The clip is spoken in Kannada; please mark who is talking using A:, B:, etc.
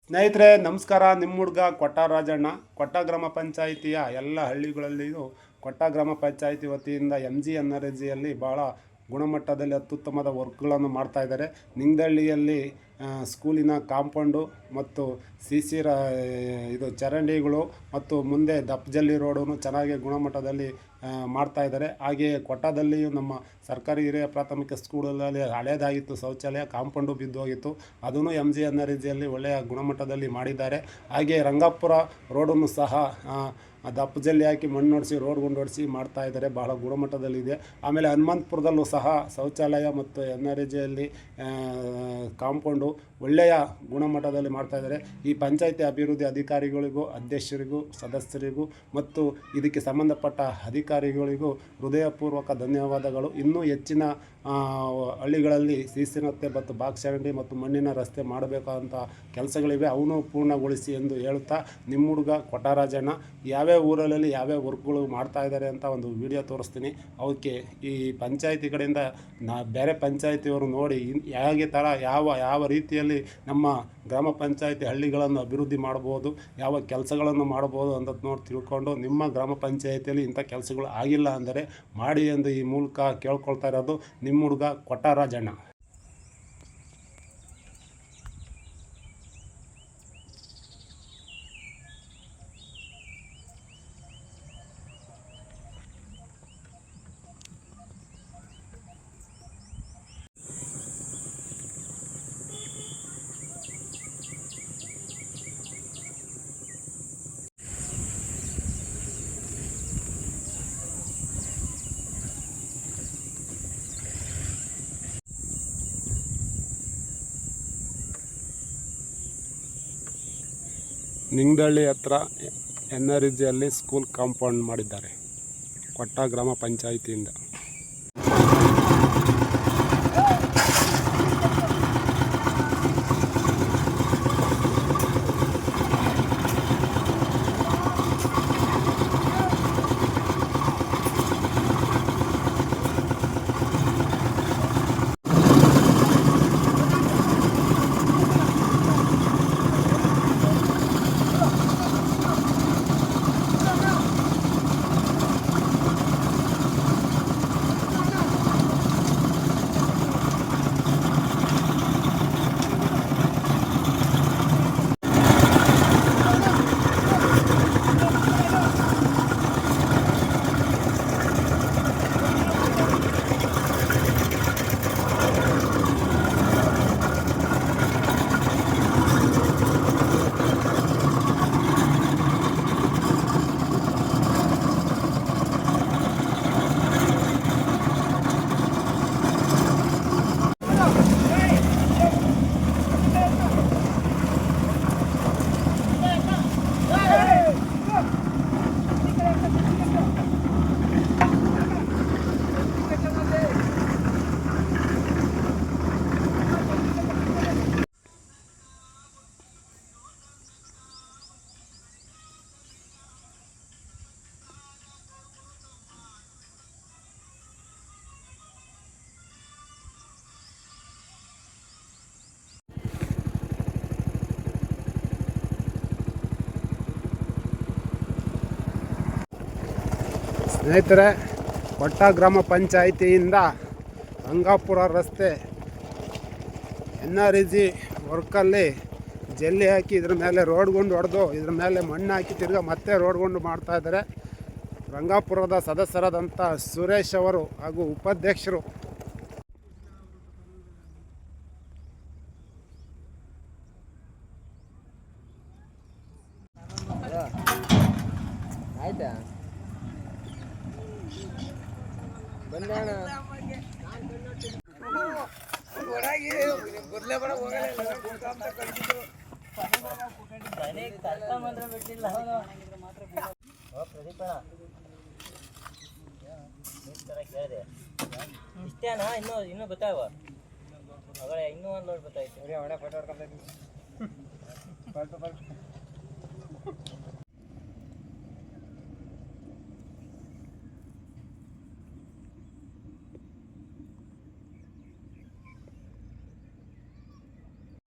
A: ಸ್ನೇಹಿತರೆ ನಮಸ್ಕಾರ. ನಿಮ್ಮ ಹುಡುಗ ಕೊಟ್ಟ ರಾಜಣ್ಣ. ಕೊಟ್ಟ ಗ್ರಾಮ ಪಂಚಾಯಿತಿಯ ಎಲ್ಲ ಹಳ್ಳಿಗಳಲ್ಲಿಯೂ ಕೊಟ್ಟ ಗ್ರಾಮ ಪಂಚಾಯಿತಿ ವತಿಯಿಂದ MGNRGಯಲ್ಲಿ ಭಾಳ ಗುಣಮಟ್ಟದಲ್ಲಿ ಅತ್ಯುತ್ತಮದ ವರ್ಕ್ಗಳನ್ನು ಮಾಡ್ತಾಯಿದ್ದಾರೆ. ನಿಂಗದಳ್ಳಿಯಲ್ಲಿ ಸ್ಕೂಲಿನ ಕಾಂಪೌಂಡು ಮತ್ತು CC ಇದು ಚರಂಡಿಗಳು ಮತ್ತು ಮುಂದೆ ದಪ್ಪಜಲ್ಲಿ ರೋಡನ್ನು ಚೆನ್ನಾಗಿ ಗುಣಮಟ್ಟದಲ್ಲಿ ಮಾಡ್ತಾಯಿದ್ದಾರೆ. ಹಾಗೆಯೇ ಕೊಟ್ಟದಲ್ಲಿಯೂ ನಮ್ಮ ಸರ್ಕಾರಿ ಹಿರಿಯ ಪ್ರಾಥಮಿಕ ಸ್ಕೂಲಲ್ಲಿ ಹಳೇದಾಗಿತ್ತು ಶೌಚಾಲಯ, ಕಾಂಪೌಂಡು ಬಿದ್ದೋಗಿತ್ತು. ಅದನ್ನು MGNRGಯಲ್ಲಿ ಒಳ್ಳೆಯ ಗುಣಮಟ್ಟದಲ್ಲಿ ಮಾಡಿದ್ದಾರೆ. ಹಾಗೆಯೇ ರಂಗಾಪುರ ರೋಡನ್ನು ಸಹ ದಪ್ಪಜಲ್ಲಿ ಹಾಕಿ ಮಣ್ಣು ಹೊಡಿಸಿ ರೋಡ್ ಹೊಡಿಸಿ ಮಾಡ್ತಾಯಿದ್ದಾರೆ. ಬಹಳ ಗುಣಮಟ್ಟದಲ್ಲಿದೆ. ಆಮೇಲೆ ಹನುಮಂತಪುರದಲ್ಲೂ ಸಹ ಶೌಚಾಲಯ ಮತ್ತು NRGಯಲ್ಲಿ ಕಾಂಪೌಂಡು ಒಳ್ಳೆಯ ಗುಣಮಟ್ಟದಲ್ಲಿ ಮಾಡ್ತಾಯಿದ್ದಾರೆ. ಈ ಪಂಚಾಯಿತಿ ಅಭಿವೃದ್ಧಿ ಅಧಿಕಾರಿಗಳಿಗೂ, ಅಧ್ಯಕ್ಷರಿಗೂ, ಸದಸ್ಯರಿಗೂ ಮತ್ತು ಇದಕ್ಕೆ ಸಂಬಂಧಪಟ್ಟ ಅಧಿಕಾರಿಗಳಿಗೂ ಹೃದಯಪೂರ್ವಕ ಧನ್ಯವಾದಗಳು. ಇನ್ನೂ ಹೆಚ್ಚಿನ ಹಳ್ಳಿಗಳಲ್ಲಿ ಸೀಸನತ್ತೆ ಮತ್ತು ಬಾಕ್ಸ್ ಚರಂಡಿ ಮತ್ತು ಮಣ್ಣಿನ ರಸ್ತೆ ಮಾಡಬೇಕಾದಂಥ ಕೆಲಸಗಳಿವೆ, ಅವನು ಪೂರ್ಣಗೊಳಿಸಿ ಎಂದು ಹೇಳುತ್ತಾ ನಿಮ್ಮ ಹುಡುಗ ಕೊಟ್ಟರಾಜಣ್ಣ ಯಾವ್ಯಾವ ಊರಲ್ಲಿ ಯಾವ್ಯಾವ ವರ್ಕ್ಗಳು ಮಾಡ್ತಾಯಿದ್ದಾರೆ ಅಂತ ಒಂದು ವಿಡಿಯೋ ತೋರಿಸ್ತೀನಿ. ಅವಕ್ಕೆ ಈ ಪಂಚಾಯಿತಿ ಕಡೆಯಿಂದ ಬೇರೆ ಪಂಚಾಯಿತಿಯವರು ನೋಡಿ ಹೇಗೆ ಥರ ಯಾವ ರೀತಿಯಲ್ಲಿ ನಮ್ಮ ಗ್ರಾಮ ಪಂಚಾಯಿತಿ ಹಳ್ಳಿಗಳನ್ನು ಅಭಿವೃದ್ಧಿ ಮಾಡ್ಬೋದು, ಯಾವ ಕೆಲಸಗಳನ್ನು ಮಾಡ್ಬೋದು ಅಂತ ನೋಡಿ ತಿಳ್ಕೊಂಡು ನಿಮ್ಮ ಗ್ರಾಮ ಪಂಚಾಯಿತಿಯಲ್ಲಿ ಇಂಥ ಕೆಲಸಗಳು ಆಗಿಲ್ಲ ಅಂದರೆ ಮಾಡಿ ಎಂದು ಈ ಮೂಲಕ ಕೇಳ್ಕೊಳ್ತಾ ಇರೋದು ನಿಮ್ಮ ಹುಡುಗ ಕೊಟ್ಟರಾಜಣ್ಣ. ನಿಂಗದಳ್ಳಿ ಹತ್ರ NRGಯಲ್ಲಿ ಸ್ಕೂಲ್ ಕಾಂಪೌಂಡ್ ಮಾಡಿದ್ದಾರೆ ಕೊಟ್ಟ ಗ್ರಾಮ ಪಂಚಾಯಿತಿಯಿಂದ. ಸ್ನೇಹಿತರೆ, ಕೊಟ್ಟ ಗ್ರಾಮ ಪಂಚಾಯಿತಿಯಿಂದ ರಂಗಾಪುರ ರಸ್ತೆ NRG ವರ್ಕಲ್ಲಿ ಜಲ್ಲಿ ಹಾಕಿ ಇದ್ರ ಮೇಲೆ ರೋಡ್ಗೊಂಡು ಹೊಡೆದು ಇದ್ರ ಮೇಲೆ ಮಣ್ಣು ಹಾಕಿ ತಿರ್ಗಾ ಮತ್ತೆ ರೋಡ್ಗೊಂಡು ಮಾಡ್ತಾಯಿದ್ದಾರೆ. ರಂಗಾಪುರದ ಸದಸ್ಯರಾದಂಥ ಸುರೇಶ್ ಅವರು ಹಾಗೂ ಉಪಾಧ್ಯಕ್ಷರು
B: ಆಯ್ತಾ ಬಂದಣ್ಣ ಇಷ್ಟೇನಾ? ಇನ್ನೂ ಗೊತ್ತಾವ ಇನ್ನೂ ಒಂದು ಲೋಡ್ ಗೊತ್ತಾಯ್ತು.